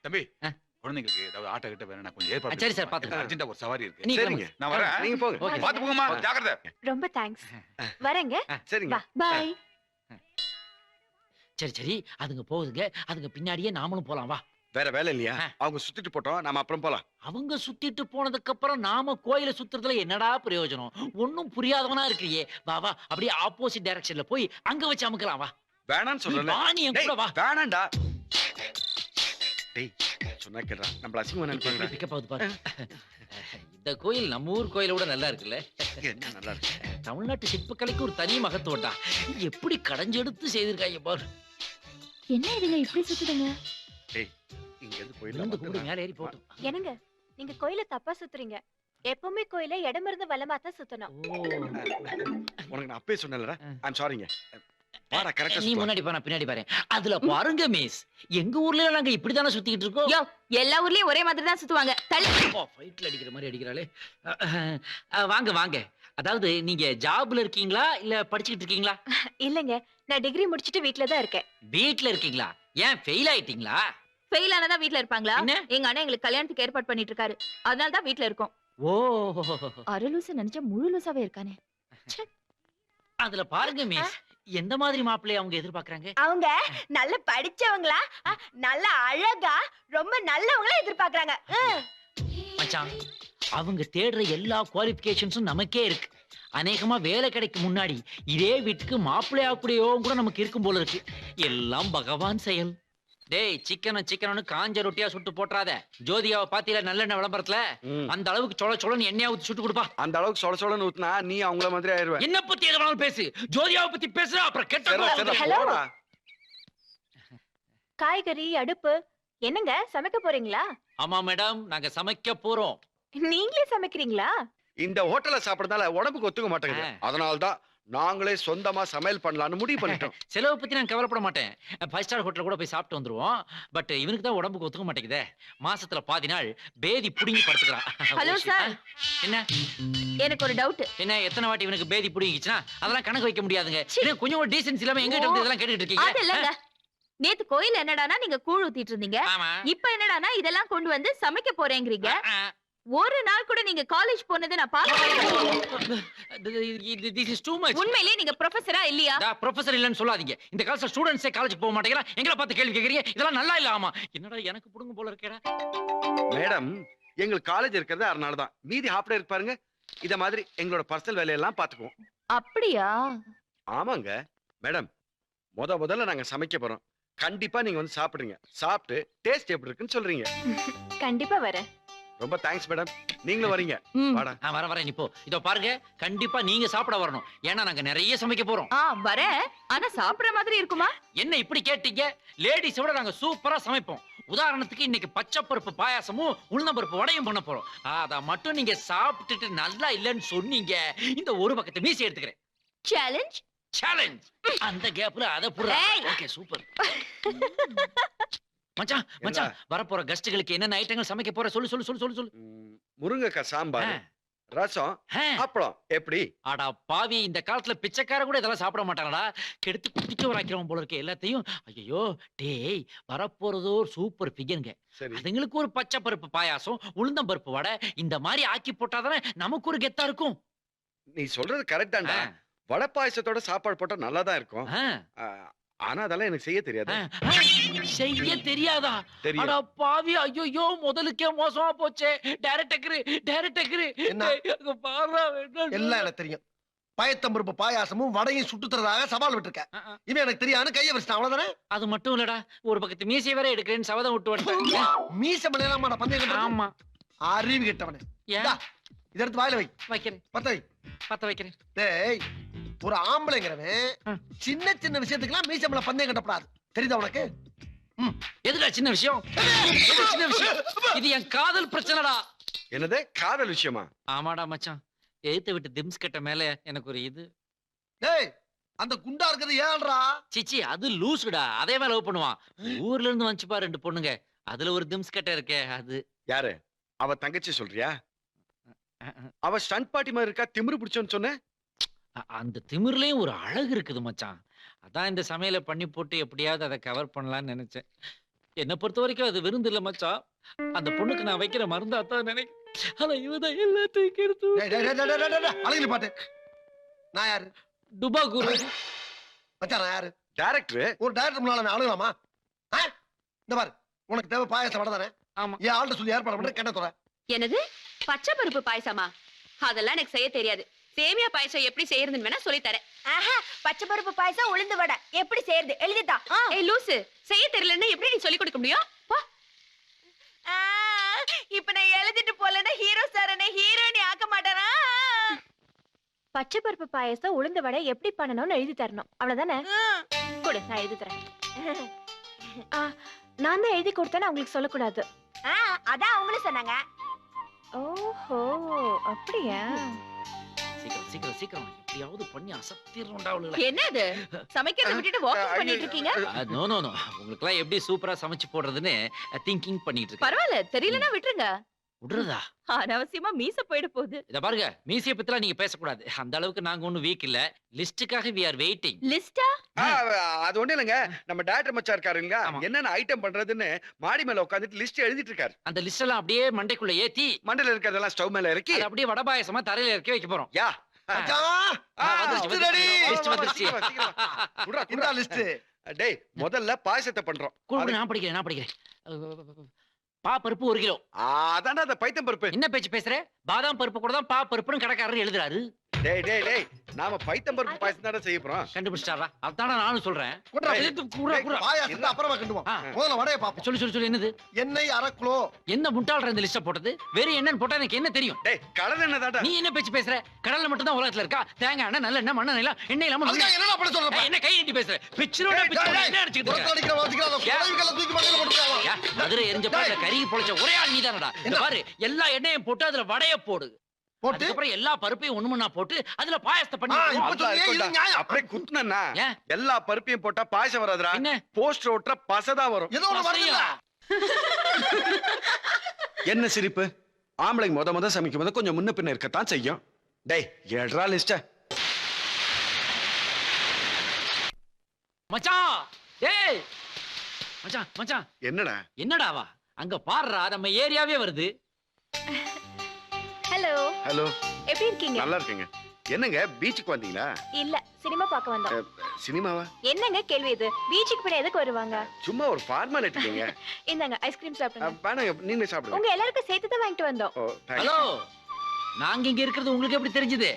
தம்பி குழந்தைங்களுக்கு ஏதாவது ஆட்ட கிட்ட வேணும், நான் கொஞ்சம் ஏற்பாடு சரி சார், பண்ணுங்க. பாத்துக்கலாம். அர்ஜென்ட்டா ஒரு சவாரி இருக்கு. நீ சரிங்க, நான் வரேன். நீங்க போங்க. ஓகே. பாத்து போங்கம்மா, ஜாக்கிரதை. ரொம்ப தேங்க்ஸ். வரேங்க. சரிங்க. பாய். சரி சரி அதுங்க போகுதுங்க, அதுங்க பின்னாடியே நாமளும் போலாம் வா. வேற வேலை இல்லையா? அவங்க சுத்திட்டு போட்டோம், நாம அப்புறம் போலாம். அவங்க சுத்திட்டு போனதுக்கு அப்புறம் நாம கோயில சுத்துறதுல என்னடா பிரயோஜனம்? ஒண்ணும் புரியாதவனா இருக்கிறியே. வா வா அப்படியே ஆப்போசிட் டைரக்ஷன்ல போய் அங்க வச்சு அமுக்கலாம் வா. வேணான்னு நீ சொல்றேன். வா, நீ என் கூட வா. வேணாண்டா. டேய் சொன்னா கேளுடா, நம்மள அசிங்கமா நினைப்பாங்க. பிக்கப் ஆகுது பாரு. இந்த கோயில் நம்ம ஊர் கோயிலை விட நல்லா இருக்குல்ல. என்ன நல்லா இருக்கு. தமிழ்நாட்டு சிற்பக்கலைக்கு ஒரு தனி மகத்துவம்டா. எப்படி கடைஞ்செடுத்து செய்திருக்காங்க பாரு. என்ன இதுங்க இப்படி சுத்துதுங்க? டேய் இங்க இருந்து விழுந்து கும்பிடு போயிடலாம். மேல ஏறி போட்டும். என்னங்க நீங்க கோயில தப்பா சுத்துறீங்க. எப்பவுமே கோயில இடமிருந்து வலமா தான் சுத்தணும். ஓ உனக்கு நான் அப்பவே சொன்னேன்லடா. ஐம் சாரிங்க. வாடா கரெக்ட்டா நீ முன்னாடி போ, நான் பின்னாடி பாறேன். அதுல பாருங்க மிஸ், எங்க ஊர்ல நாங்க இப்படிதானே சுத்திட்டு இருக்கோம். யோ எல்லா ஊர்லயும் ஒரே மாதிரி தான் சுத்துவாங்க. தள்ளி ஃபைட்ல அடிக்கிற மாதிரி அடிக்கிறாளே. வாங்க வாங்க. அதாவது நீங்க ஜாப்ல இருக்கீங்களா இல்ல படிச்சிட்டு இருக்கீங்களா? இல்லங்க நான் டிகிரி முடிச்சிட்டு வீட்ல தான் இருக்கேன். வீட்ல இருக்கீங்களா? ஏன் ஃபெயில் ஆயிட்டீங்களா? ஃபெயில் ஆனதா வீட்ல இருப்பாங்களா? என்ன? எங்க அண்ணன் எங்களுக்கு கல்யாணத்துக்கு ஏற்பாடு பண்ணிட்டு இருக்காரு, அதனால தான் வீட்ல இருக்கோம். ஓ அரலூசு நினைச்சா முழு லூசாவே இருக்கானே. அதுல பாருங்க மிஸ், எந்த மாதிரி மாப்பிள்ளைய அவங்க எதிர்பார்க்கறாங்க? அவங்க நல்ல படிச்சவங்களா, நல்ல அழகா, ரொம்ப நல்லவங்களா எதிர்பார்க்கறாங்க. மச்சான், அவங்க தேடுற எல்லா குவாலிஃபிகேஷன்ஸும் நமக்கே இருக்கு. அநேகமா வேலை கிடைக்கும் முன்னாடி இதே வீட்டுக்கு மாப்பிள்ளையா கூடயோ கூட நமக்கு இருக்கும் போல இருக்கு. எல்லாம் பகவான் செயல். டேய் சிக்கனும் காஞ்ச ரொட்டியா சுட்டு போட்டுறாத. ஜோதியாவை பாத்தீல நல்லெண்ணெய் விளம்பரத்துல அந்த அளவுக்கு சொல சொலன்னு எண்ணெயா ஊத்தி சுட்டு கொடுப்பா. அந்த அளவுக்கு சொல சொலன்னு ஊத்துனா நீ அவங்கள மாதிரி ஆயிருவ. என்ன பத்தி எது வேணாலும் பேசு, ஜோதியாவை பத்தி பேசுற அப்புறம் சரி, கெட்ட. சரி, போடா. காய்கறி அடுப்பு என்னங்க சமைக்க போறீங்களா? ஆமா மேடம், நாங்க சமைக்க போறோம். நீங்களே சமைக்கிறீங்களா? இந்த ஹோட்டல்ல சாப்பிடறதால உடம்புக்கு ஒத்துக்க மாட்டேங்குது. அதனால தான் நாங்களே சொந்தமா சமையல் பண்ணலாம்னு முடிவு பண்ணிட்டோம். செலவு பத்தி நான் கவலைப்பட மாட்டேன். 5 ஸ்டார் ஹோட்டல்ல கூட போய் சாப்பிட்டு வந்துருவோம். பட் இவனுக்கு தான் உடம்புக்கு ஒத்துக்க மாட்டேங்குதே. மாசத்துல பாதி நாள் பேதி புடுங்கி படுத்துக்கிறான். ஹலோ சார், என்ன எனக்கு ஒரு டவுட். என்ன எத்தனை வாட்டி இவனுக்கு பேதி புடுங்கிச்சுன்னா அதெல்லாம் கணக்கு வைக்க முடியாதுங்க. என்ன கொஞ்சம் ஒரு டீசன்ஸ் இல்லாம எங்கிட்ட வந்து இதெல்லாம் கேட்டுட்டு அது இருக்கீங்க? இல்லங்க, நேத்து கோயில் என்னடானா நீங்க கூழ் ஊத்திட்டு இருந்தீங்க, ஆமா. இப்ப என்னடானா இதெல்லாம் கொண்டு வந்து சமைக்க போறேங்கிறீங்க. ஒரு நாள் கூட நீங்க காலேஜ் போனது நான் பாக்கல. This is too much. உண்மையிலேயே நீங்க ப்ரொஃபஸரா இல்லையா? ப்ரொஃபசர் இல்லன்னு சொல்லாதீங்க. இந்த காலத்துல ஸ்டூடண்ட்ஸே காலேஜ் போக மாட்டேங்கிறா. எங்களை பார்த்து கேள்வி கேக்குறீங்க. இதெல்லாம் நல்லா இல்ல. ஆமா என்னடா எனக்கு புடுங்க போல இருக்கேடா. மேடம் எங்களுக்கு காலேஜ் இருக்கிறது அதனால தான். மீதி ஹாஃப் டே இருக்கு பாருங்க. இத மாதிரி எங்களோட பர்சனல் வேலையெல்லாம் பாத்துக்குவோம். அப்படியா? ஆமாங்க மேடம், முதல்ல நாங்க சமைக்க போறோம். கண்டிப்பா நீங்க வந்து சாப்பிடுறீங்க. சாப்பிட்டு டேஸ்ட் எப்படி இருக்குன்னு சொல்றீங்க. கண்டிப்பா வரேன். ரொம்ப தேங்க்ஸ் மேடம். நீங்களும் வரீங்க. வாடா. வரேன் இப்போ. இதோ பாருங்க, கண்டிப்பா நீங்க சாப்பிட வரணும். ஏன்னா நாங்க நிறைய சமைக்க போறோம். வரேன். ஆனா சாப்பிடுற மாதிரி இருக்குமா? என்ன இப்படி கேட்டீங்க? லேடிஸ் விட நாங்க சூப்பரா சமைப்போம். உதாரணத்துக்கு இன்னைக்கு பச்சைப்பருப்பு பாயாசமும் உளுந்தம்பருப்பு வடையும் பண்ண போறோம். அத மட்டும் நீங்க சாப்பிட்டுட்டு நல்லா இல்லைன்னு சொன்னீங்க, இந்த ஒரு பக்கத்தை மீசி எடுத்துக்கிறேன். சேலஞ்ச். சேலஞ்ச். அந்த கேப்ல அத புடுறா. Okay super. மச்சான் மச்சான் வரப்போற கெஸ்ட்களுக்கு என்னென்ன ஐட்டங்கள் சமைக்க போற சொல்லு சொல்லு சொல்லு சொல்லு சொல்லு. முருங்கைக்காய் சாம்பார், ரசம், அப்பளம். எப்படி? அடா பாவி, இந்த காலத்துல பிச்சைக்கார கூட இதெல்லாம் சாப்பிட மாட்டாங்கடா. கெடுத்து குட்டிக்க வராக்கிறவன் போல இருக்க எல்லாத்தையும். ஐயோ டேய், வரப்போறதோ சூப்பர் பிகருங்க. அதுங்களுக்கு ஒரு பச்சை பருப்பு பாயாசம், உளுந்தம் பருப்பு வடை இந்த மாதிரி ஆக்கி போட்டாதானே நமக்கு ஒரு கெத்தா இருக்கும். நீ சொல்றது கரெக்ட் தான்டா. வடை பாயசத்தோட சாப்பாடு போட்டா நல்லா தான் இருக்கும். ஆனா அதெல்லாம் எனக்கு செய்ய தெரியாது. செய்ய தெரியாதா? அட பாவி, ஐயோ முதலுக்கே மோசமா போச்சே. டைரக்டர் என்ன பாறா எல்லாம் எனக்கு தெரியும். பயத்தம்பருப்பு பாயாசமும் வடையும் சுட்டு தரதாக சவால் விட்டுருக்க. இவன் எனக்கு தெரியாதுன்னு கையை வச்சிட்டான், அவ்வளவுதானே? அது மட்டும் இல்லடா, ஒரு பக்கத்து மீசை வேற எடுக்கிறேன்னு சபதம் விட்டு வந்துட்டேன். மீசை பண்ணலாமா பந்தயம்? ஆமா. அறிவு கெட்டவனே. இத எடுத்து வாயில வை. வைக்கிறேன். பத்த வைக்கிறேன். டேய், ஒரு ஆம்பளைங்கிறவன் சின்ன சின்ன விஷயத்துக்குலாம் மீசம்பள பந்தயம் கட்டப்படாது. தெரியுதா உனக்கு? எதுடா சின்ன விஷயம்? சின்ன விஷயம் இது என் காதல் பிரச்சனைடா. என்னது காதல் விஷயமா? ஆமாடா மச்சான், எழுத்து விட்டு திம்ஸ் கட்ட மேல எனக்கு ஒரு இது. டேய், அந்த குண்டா இருக்கிறது ஏன்டா? சிச்சி, அது லூசுடா. அதே மேல லவ் பண்ணுவான். ஊர்ல இருந்து வந்துச்சுப்பா 2 பொண்ணுங்க. அதுல ஒரு திம்ஸ் கட்ட இருக்கே அது. யாரு? அவ தங்கச்சி சொல்றியா? அவ ஸ்டண்ட் பார்ட்டி மாதிரி இருக்கா, திமிரு பிடிச்சோன்னு சொன்ன. அந்த திமிர்லயும் ஒரு அழகு இருக்குது மச்சான். அதான் இந்த சமையலை பண்ணி போட்டு எப்படியாவது அதை கவர் பண்ணலாம்னு நினைச்சேன். என்னை பொறுத்த வரைக்கும் அது விருந்து இல்ல மச்சான். அந்த பொண்ணுக்கு நான் வைக்கிற மருந்தா தான் நினைக்கிறேன். ஆனா இவதான் எல்லாத்தையும் கெடுத்து. அழகிரி பாட்டு. நான் யாரு? டுபாக்கூர் மச்சான். நான் யாரு? டைரக்டர். ஒரு டைரக்டர் முன்னால அழுகலாமா? இந்த பாரு, உனக்கு தேவை பாயசம் வடை தானே? ஆமா. என் ஆள்கிட்ட சொல்லி ஏற்பாடு பண்ண கேட்ட தோற. என்னது பச்சை பருப்பு பாயசமா? அதெல்லாம் எனக்கு செய்ய தெரியாது. சேமியா பாயசம் எப்படி செய்யறதுன்னு வேணா சொல்லி தரேன். பச்சை பருப்பு பாயசம் உளுந்து வடை எப்படி செய்யறது எழுதிட்டா. ஏய் லூசு, செய்ய தெரியலன்னா எப்படி நீ சொல்லி கொடுக்க முடியும்? இப்ப நான் எழுதிட்டு போலன்னா ஹீரோ சார் என்ன ஹீரோயினி ஆக்க மாட்டாரா? பச்சை பருப்பு பாயசம் உளுந்து வடை எப்படி பண்ணணும்னு எழுதி தரணும், அவ்வளவுதானே? கொடு, நான் எழுதி தரேன். நான் தான் எழுதி கொடுத்தேன்னு அவங்களுக்கு சொல்லக்கூடாது. அதான் அவங்களும் சொன்னாங்க. ஓஹோ, அப்படியா? சீக்கிரம் சீக்கிரம் சீக்கிரம் எப்படியாவது பண்ணி அசத்திரணும்டா அவளுல. என்னது சமைக்கிறத விட்டுட்டு வாக்கிங் பண்ணிட்டு இருக்கீங்க? நோ நோ நோ, உங்களுக்கு எல்லாம் எப்படி சூப்பரா சமைச்சு போடுறதுன்னு திங்கிங் பண்ணிட்டு இருக்கேன். பரவாயில்ல, தெரியலனா விட்டுருங்க. விடுறதா? அனாவசியமா மீச போயிட போகுது. இத பாருங்க, மீசைய பத்திலாம் நீங்க பேசக்கூடாது. அந்த அளவுக்கு நாங்க ஒண்ணும் வீக் இல்ல. லிஸ்டுக்காக we are waiting. லிஸ்டா? அது ஒண்ணு இல்லங்க, நம்ம டைரக்டர் மச்சான் இருக்காருங்க, என்னென்ன ஐட்டம் பண்றதுன்னு மாடி மேல உட்கார்ந்துட்டு லிஸ்ட் எழுதிட்டு இருக்காரு. அந்த லிஸ்ட் எல்லாம் அப்படியே மண்டைக்குள்ள ஏத்தி மண்டையில இருக்கிறதெல்லாம் ஸ்டவ் மேல இறக்கி அப்படியே வடை பாயசமா தரையில இறக்கி வைக்க போறோம். யா டேய், முதல்ல பாயசத்தை பண்றோம். நான் படிக்கிறேன். பா பருப்பு 1 கிலோ. அதான்டா அந்த பைத்தம் பருப்பு. என்ன பேச்சு பேசுற? பாதாம் பருப்பு கூட தான் பா பருப்புன்னு கடைக்காரர் எழுதுறாரு. டேய் டேய் டேய், நாம பைத்தம் பருப்பு பாயசம் தான் செய்ய போறோம். கண்டுபிடிச்சாரா? அதான நானும் சொல்றேன். பாயசத்தை அப்புறமா கிண்டுவோம். முதல்ல வடையை பாப்போம். சொல்லு என்னது? எண்ணெய் 1/2 கிலோ. என்ன முட்டாள்ற இந்த லிஸ்ட போட்டது? வேற என்னன்னு போட்டா எனக்கு என்ன தெரியும்? டேய், கடல் எண்ணெய் தான்டா. நீ என்ன பேச்சு பேசுற? கடல்ல மட்டும் தான் உலகத்துல இருக்கா? தேங்காய் எண்ணெய், நல்லெண்ணெய், மண்ணெண்ணெய், எண்ணெய் இல்லாம என்னடா பண்ண சொல்ற? என்ன கை நீட்டி பேசுற? பிச்சரோட என்ன அடிச்சிட்டு இருக்க? மதுரை எரிஞ்ச பால கறி பொளச்ச ஒரே ஆள் நீதானடா. இந்த பாரு, எல்லா எண்ணெயும் போட்டு அதுல வடைய போடு. போட்டு அப்புறம் எல்லா பருப்பையும் ஒண்ணுமண்ணா போட்டு அதுல பாயசத்தை பண்ணி அப்படியே குத்துனா எல்லா பருப்பையும் போட்டா பாயசம் வராதுடா. போஸ்டர் ஓட்டுற பசதான் வரும். என்ன சிரிப்பு? ஆம்பளைங்க முத சமைக்கும் போது கொஞ்சம் முன்ன பின்ன இருக்கத்தான் செய்யும். டேய், ஏழ்ரா லிஸ்ட. மச்சான், டேய் மச்சான் மச்சான். என்னடாவா? அங்க பாருடா, நம்ம ஏரியாவே வருது. ஹலோ. ஹலோ. எப்படி இருக்கீங்க? நல்லா இருக்கீங்க. என்னங்க பீச்சுக்கு வந்தீங்களா? இல்ல, சினிமா பார்க்க வந்தோம். சினிமாவா? என்னங்க கேள்வி இது? பீச்சுக்கு போய் எதுக்கு வருவாங்க? சும்மா ஒரு ஃபார்மாலிட்டிங்க. இந்தாங்க ஐஸ்கிரீம் சாப்பிடுங்க. வேணாங்க, நீங்க சாப்பிடுங்க. உங்க எல்லாருக்கும் சேர்த்து தான் வாங்கிட்டு வந்தோம். ஹலோ, நாங்க இங்க இருக்கிறது உங்களுக்கு எப்படி தெரிஞ்சது?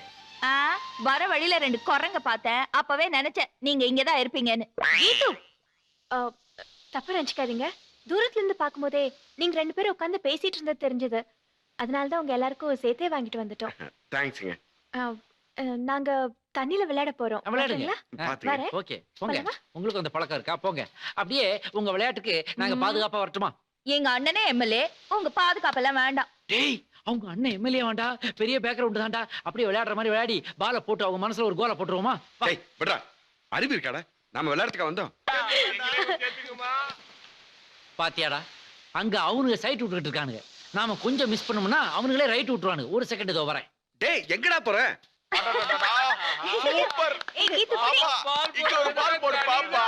வர வழியில 2 குரங்க பார்த்தேன். அப்பவே நினைச்சேன் நீங்க இங்க தான் இருப்பீங்கன்னு. தப்பு நினைச்சுக்காதீங்க. தூரத்துல இருந்து பாக்கும்போதே நீங்க 2 பேரும் உட்கார்ந்து பேசிட்டு இருந்தது தெரிஞ்சது. அதனால தான் உங்க எல்லாருக்கும் சேர்த்தே வாங்கிட்டு வந்துட்டோம். தேங்க்ஸ்ங்க. நாங்க தண்ணியில விளையாட போறோம். விளையாடுங்க. ஓகேங்களா? பாத்துங்க. வரேன். ஓகே போங்க. போலாமா? உங்களுக்கு அந்த பழக்கம் இருக்கா? போங்க. அப்படியே உங்க விளையாட்டுக்கு நாங்க பாதுகாப்பா வரட்டுமா? எங்க அண்ணனே எம்எல்ஏ, உங்க பாதுகாப்பெல்லாம் வேண்டாம். டேய் அவங்க அண்ணன் எம்எல்ஏ வேண்டா, பெரிய பேக்ரவுண்ட் தான்டா. அப்படியே விளையாடுற மாதிரி விளையாடி பால போட்டு அவங்க மனசுல ஒரு கோலை போட்டுருவோமா? டேய் விட்றா, அறிவு இருக்காடா? நாம விளையாடுறதுக்கா வந்தோம். பாத்தியாடா, அங்க அவனுங்க சைட் விட்டுக்கிட்டு இருக்கானுங்க. நாம கொஞ்சம் மிஸ் பண்ணோம்னா அவனுங்களே ரைட் விட்டுருவானுங்க. ஒரு செகண்ட் இதோ வரேன். டேய் எங்கடா போற? சூப்பர் ஏய், கீத்து, புடி. இங்க ஒரு பால் போடு பாப்பா.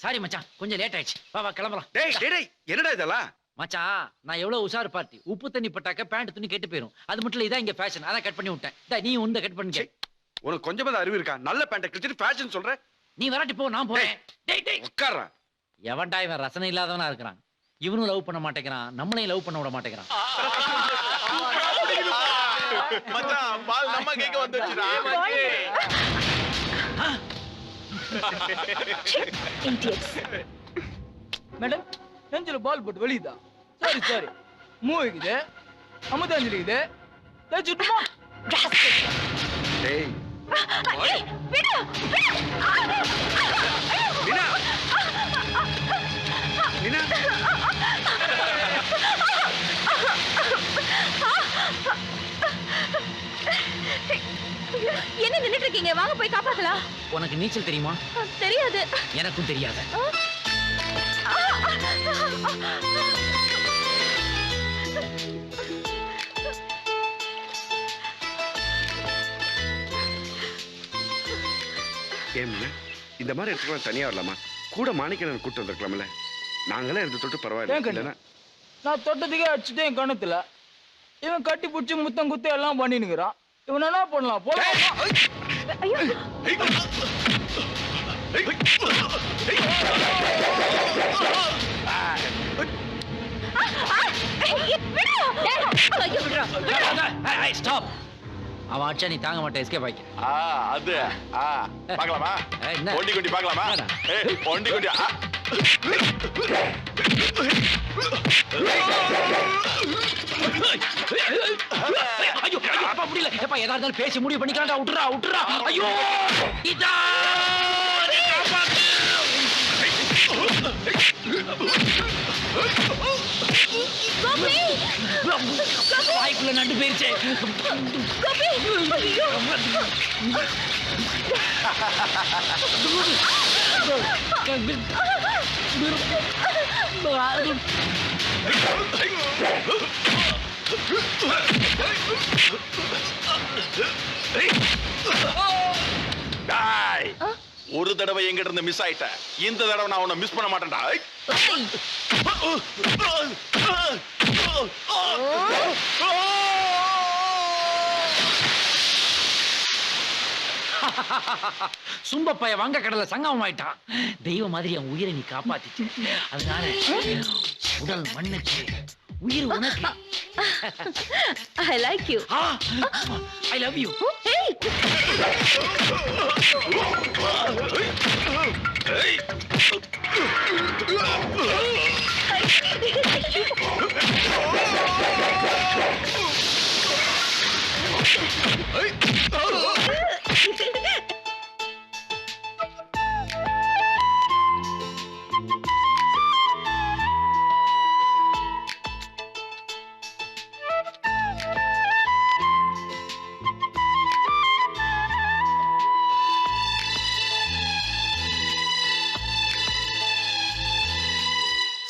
சாரி மச்சான், கொஞ்சம் லேட் ஆயிடுச்சு. வா கிளம்பலாம். டேய் டேய் டேய், என்னடா இதெல்லாம்? மச்சான் நான் எவ்வளவு உஷார் பார்ட்டி. உப்பு தண்ணி பட்டாக்க பேண்ட் துணி கெட்டு போயிரும். அது மட்டும் இல்ல, இதான் இங்க ஃபேஷன். அதான் கட் பண்ணி விட்டேன். நீ உந்த கட் பண்ணிக்க. உனக்கு கொஞ்சமா அறிவு இருக்கா? நல்ல பேண்ட கிழிச்சிட்டு ஃபேஷன் சொல்ற? நீ வராட்டி போ, நான் போறேன். டேய் டேய் உட்கார்றா. எவன்டா இவன் ரசனை இல்லாதவனா இருக்கிறான். இவனும் லவ் பண்ண மாட்டேங்கிறான், நம்மளையும் லவ் பண்ண விட மாட்டேங்கிறான். மச்சான் பால் நம்ம கேக்க வந்துச்சுடா. மேடம் நெஞ்சில பால் போட்டு வெளியுதா? சாரி மூவிக்குது, அமுதாஞ்சலிக்குது, தச்சுட்டுமா? டேய் ஏய், விடு, விடு. மீனா மீனா என்ன நின்னுட்டு இருக்கீங்க? வாங்க போய் காப்பாத்தலாம். உனக்கு நீச்சல் தெரியுமா? தெரியாது. எனக்கும் தெரியாது. ஏன் மீனா, இந்த மாதிரி இடத்துக்கு தனியா வரலாமா? கூட மாணிக்கண்ணன் கூட்டு வந்திருக்கலாம்ல? நாங்களே இருந்து தொட்டு ஏன் பரவாயில்ல. கண்ணு? இல்லைன்னா நான் தொட்டதுக்கே அடிச்சுட்டேன் என் கணத்துல. இவன் கட்டி பிடிச்சி முத்தம் குத்து எல்லாம் பண்ணினுக்கிறான். இவன் என்ன பண்ணலாம்? போலாம். ஸ்டாப். அவன் அடிச்சா நீ தாங்க மாட்டேன். எஸ்கேப் ஆயிக்க. அது பார்க்கலாமா? என்ன? ஒண்டி கொண்டி பார்க்கலாமா? ஏய் ஒண்டி கொண்டி. ஐயோ அப்பா முடியல. எப்பா எதா இருந்தாலும் பேசி முடிவு பண்ணிக்கலாம்டா. விட்டுறா. ஐயோ இதா வாய்க்குள்ள நண்டு போயிருச்சே. ஒரு தடவை எங்கிட்ட இருந்து மிஸ் ஆயிட்ட. இந்த தடவை நான் உன்னை மிஸ் பண்ண மாட்டேன்டா. சும்பப்பைய வங்க கடல சங்கமம் ஆயிட்டான். தெய்வம் மாதிரி என் உயிரை நீ காப்பாத்திச்சு. அதனால உடல் மண்ணுக்கு, உயிர் உனக்கு. I like you. I love you.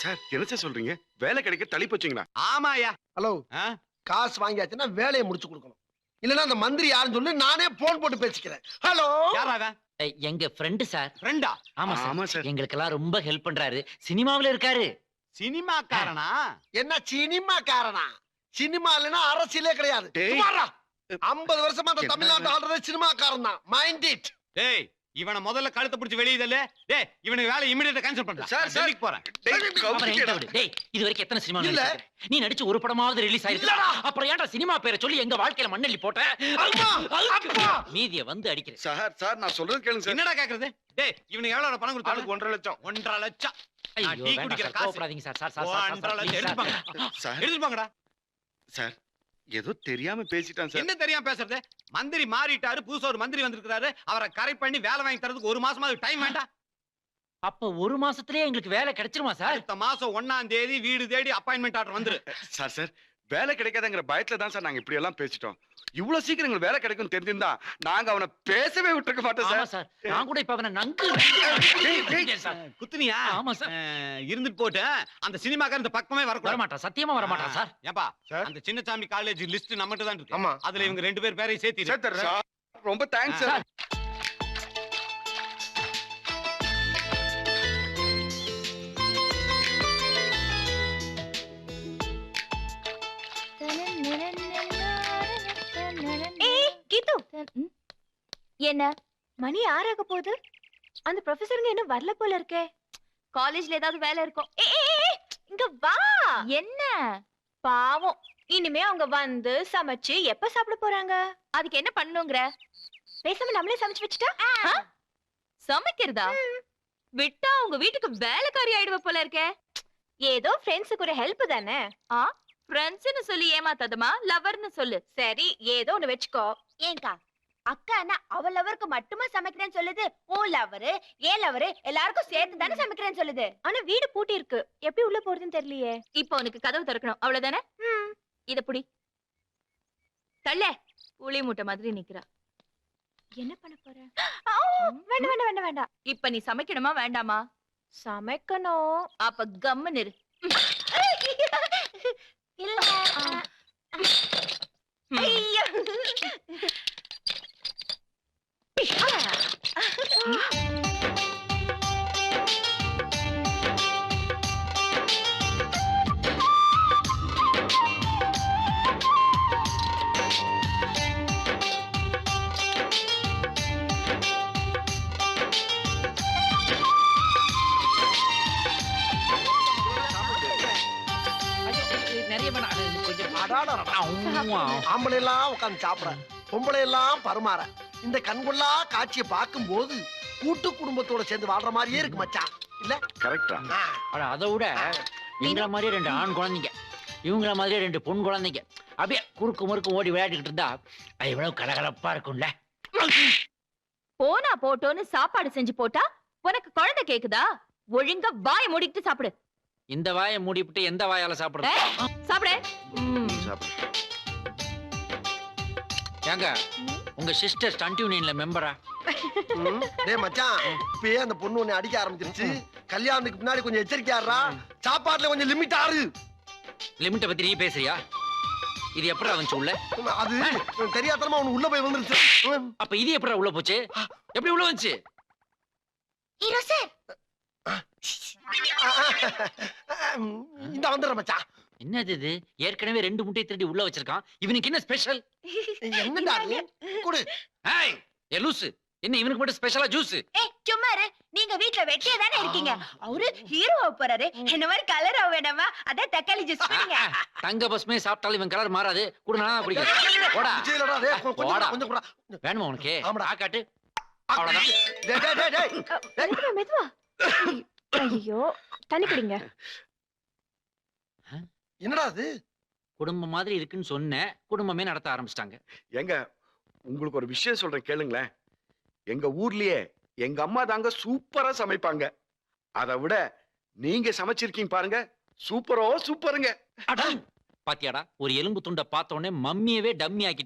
Sir என்ன சார் சொல்றீங்க? வேலை கிடைக்க தள்ளி போச்சுங்களா? ஆமாயா. ஹலோ, காசு வாங்கியாச்சுன்னா வேலையை முடிச்சு கொடுக்கணும். இல்லன்னா அந்த மந்திரி யாருன்னு சொல்லி நானே போன் போட்டு பேசிக்கிறேன். ஹலோ, யாரா அவன்? எங்க ஃப்ரெண்டு சார். ஃப்ரெண்டா? ஆமா ஆமா சார். சார். எங்களுக்கெல்லாம் ரொம்ப ஹெல்ப் பண்றாரு. சினிமாவுல இருக்காரு. சினிமாக்காரனா? என்ன சினிமா காரனா? சினிமா இல்லைன்னா அரசியலே கிடையாது. டேய். சும்மாடா. 50 வருஷமா அந்த என்ன தமிழ்நாட்டு ஆடுறதே சினிமா காரன் தான். Mind it. டேய் இவனை முதல்ல கழுத்தை பிடிச்சு வெளியே தள்ளு. டேய் இவனுக்கு வேலை இமிடியேட்டா கேன்சல் பண்றா. Sir, sir. டெல்லிக்கு போறேன். டேய், அவரை கவுத்திக்கடா. என்கிட்ட விடு. டேய் இது வரைக்கும் எத்தனை சினிமா இல்ல. நடிச்சிருக்க? நீ நடிச்சு ஒரு படமாவது ரிலீஸ் ஆயிருக்கு. இல்லடா. அப்புறம் ஏன்டா சினிமா பேரை சொல்லி எங்க வாழ்க்கையில மண்ணள்ளி போட்ட? அம்மா, அப்பா. மீதிய வந்து அடிக்கிறேன். சார் நான் சொல்றது கேளுங்க சார். என்னடா கேக்குறது? டேய் இவனுக்கு எவ்வளவு பணம் கொடுத்தாலும்? ஆளுக்கு 1.5 லட்சம். 1.5 லட்சம். ஐயோ நான் டீ வேண்டாம் குடிக்கிற சார், காசு. கோவப்படாதீங்க சார். சார் 1.5 லட்சம் எடுத்துப்பாங்க. சார் எடுத்துப்பாங்கடா. சார் ஏதோ தெரியாம பேசிட்டான் சார். என்ன தெரியாம பேசுறது? மந்திரி மாறிட்டாரு, புதுசா ஒரு மந்திரி வந்திருக்காரு. அவரை கரெக்ட் பண்ணி வேலை வாங்கி தரதுக்கு 1 மாசமா டைம் வேண்டாம்? அப்ப 1 மாசத்துலயே எங்களுக்கு வேலை கிடைச்சிருமா சார்? அடுத்த மாசம் 1ஆம் தேதி வீடு தேடி அப்பாயின்மெண்ட் ஆர்டர் வந்துரு. சார் வேலை கிடைக்காதங்கிற பயத்துல தான் சார் நாங்க இப்படி எல்லாம் பேசிட்டோம். இவ்வளவு சீக்கிரம் எங்களுக்கு வேலை கிடைக்கும் தெரிஞ்சிருந்தா நாங்க அவனை பேசவே விட்டுருக்க மாட்டோம் ஆமா சார். சார், நான் கூட இப்ப அவனை நங்கு சார். குத்துனியா? ஆமா சார். இருந்துட்டு போட்டு அந்த சினிமாக்கார இந்த பக்கமே வர மாட்டான், சத்தியமா வர மாட்டான் சார். ஏப்பா சார். அந்த சின்னசாமி காலேஜ் லிஸ்ட் நம்மகிட்ட தான் இருக்கு. ஆமா. அதுல இவங்க 2 பேர் பேரையும் சேர்த்து சார் ரொம்ப தேங்க்ஸ் சார். ஏய் கீது, என்ன மணி 6 ஆக போகுது. அந்த ப்ரொஃபசருங்க இன்னும் வரல போல இருக்கே. காலேஜ்ல ஏதாவது வேலை இருக்கும்? இங்க வா. என்ன பாவம், இனிமே அவங்க வந்து சமைச்சு எப்ப சாப்பிட போறாங்க? அதுக்கு என்ன பண்ணுங்கிற? பேசாம நம்மளே சமைச்சு வச்சுட்டா? சமைக்கிறதா? விட்டா உங்க வீட்டுக்கு வேலைக்காரி ஆயிடுவ போல இருக்கே. ஏதோ ஃப்ரெண்ட்ஸுக்கு ஒரு ஹெல்ப் தானே. ஃப்ரெண்ட்ஸ்னு சொல்லி ஏமாத்தாதமா, லவர்னு சொல்லு. சரி, ஏதோ ஒண்ணு வெச்சுக்கோ. ஏங்கா அக்கா என்ன அவ லவருக்கு மட்டுமா சமைக்கிறேன்னு சொல்லுது? ஓ லவரு ஏ லவரு எல்லாருக்கும் சேர்த்து தானே சமைக்கிறேன்னு சொல்லுது. ஆனா வீடு பூட்டி இருக்கு, எப்படி உள்ள போறதுன்னு தெரியலையே. இப்போ உனக்கு கதவு திறக்கணும், அவ்வளவுதானே? இத புடி. தள்ள புளி மூட்டை மாதிரி நிக்கிறா. என்ன பண்ண போற? வேண்டாம் வேண்டாம் வேண்டாம் வேண்டாம். இப்ப நீ சமைக்கணுமா வேண்டாமா? சமைக்கணும். அப்ப கம்முன்னு இரு. இல்ல ஐயோ. நிறைய வேணாம், கொஞ்சம் ஆம்பளை எல்லாம் உட்காந்து சாப்பிட, பொம்பளை எல்லாம் பருமாற, இந்த கண்கொள்ளா காட்சியை பார்க்கும் போது கூட்டு குடும்பத்தோட சேர்ந்து வாழ்ற மாதிரியே இருக்கு மச்சான். இல்ல கரெக்டா? அதை விட எங்களை மாதிரியே 2 ஆண் குழந்தைங்க, இவங்கள மாதிரியே 2 பொன் குழந்தைங்க அப்படியே குறுக்கு முறுக்கு ஓடி விளையாடிக்கிட்டு இருந்தா அது எவ்வளவு கலகலப்பா இருக்கும்ல. போனா போட்டோன்னு சாப்பாடு செஞ்சு போட்டா உனக்கு குழந்தை கேக்குதா? ஒழுங்கா வாயை மூடிட்டு சாப்பிடு. இந்த வாயை மூடிவிட்டு எந்த வாயால சாப்பிடுறது? சாப்பிடு. ஏங்க உங்க சிஸ்டர் ஸ்டண்ட் யூனியன்ல மெம்பரா? டேய் மச்சான், இப்பயே அந்த பொண்ணு உன்னை அடிக்க ஆரம்பிச்சிருச்சு. கல்யாணத்துக்கு முன்னாடி கொஞ்சம் எச்சரிக்கையாடுறா. சாப்பாட்டுல கொஞ்சம் லிமிட் ஆறு. லிமிட்ட பத்தி நீ பேசுறியா? இது எப்படா வந்துச்சு உள்ள? அது தெரியாதனமா அவனு உள்ள போய் வந்துருச்சு. அப்ப இது எப்படா உள்ள போச்சு? எப்படி உள்ள வந்துச்சு? ஹீரோ சார் இந்த வந்துடுற மச்சான். என்னது இது? ஏற்கனவே 2 முட்டையை திருடி உள்ள வச்சிருக்கான். இவனுக்கு என்ன ஸ்பெஷல்? என்னடா குடு. ஏய் ஏ லூசு, என்ன இவனுக்கு மட்டும் ஸ்பெஷலா ஜூஸ்? ஏய் சும்மா இரு. நீங்க வீட்ல வெட்டியா தானே இருக்கீங்க. அவரு ஹீரோவா போறாரு, என்ன மாதிரி கலரா வேணாமா? அதான் தக்காளி ஜூஸ் குடிங்க. தங்க பஸ்மே சாப்பிட்டாலும் இவன் கலர் மாறாது. குடு, நான் குடிக்கிறேன். போடா விஜயலடா, டேய் போடா. கொஞ்சம் கூட. வேணுமா உனக்கு? ஆமாடா. காட்டு. அவ்வளவுதான். டேய் டேய் டேய் டேய். மெதுவா மெதுவா. ஐயோ, தண்ணி குடிங்க. என்னடா இது? குடும்பம் மாதிரி இருக்குன்னு சொன்னேன், குடும்பமே நடத்த ஆரம்பிச்சிட்டாங்க. எங்க உங்களுக்கு ஒரு விஷயம் சொல்றேன் கேளுங்களேன். எங்க ஊர்லயே எங்க அம்மா தாங்க சூப்பரா சமைப்பாங்க. அதை விட நீங்க சமைச்சிருக்கீங்க பாருங்க, சூப்பரோ சூப்பருங்க. பாத்தியாடா, ஒரு எலும்பு துண்டை பார்த்த உடனே மம்மியவே டம்மி ஆக்கி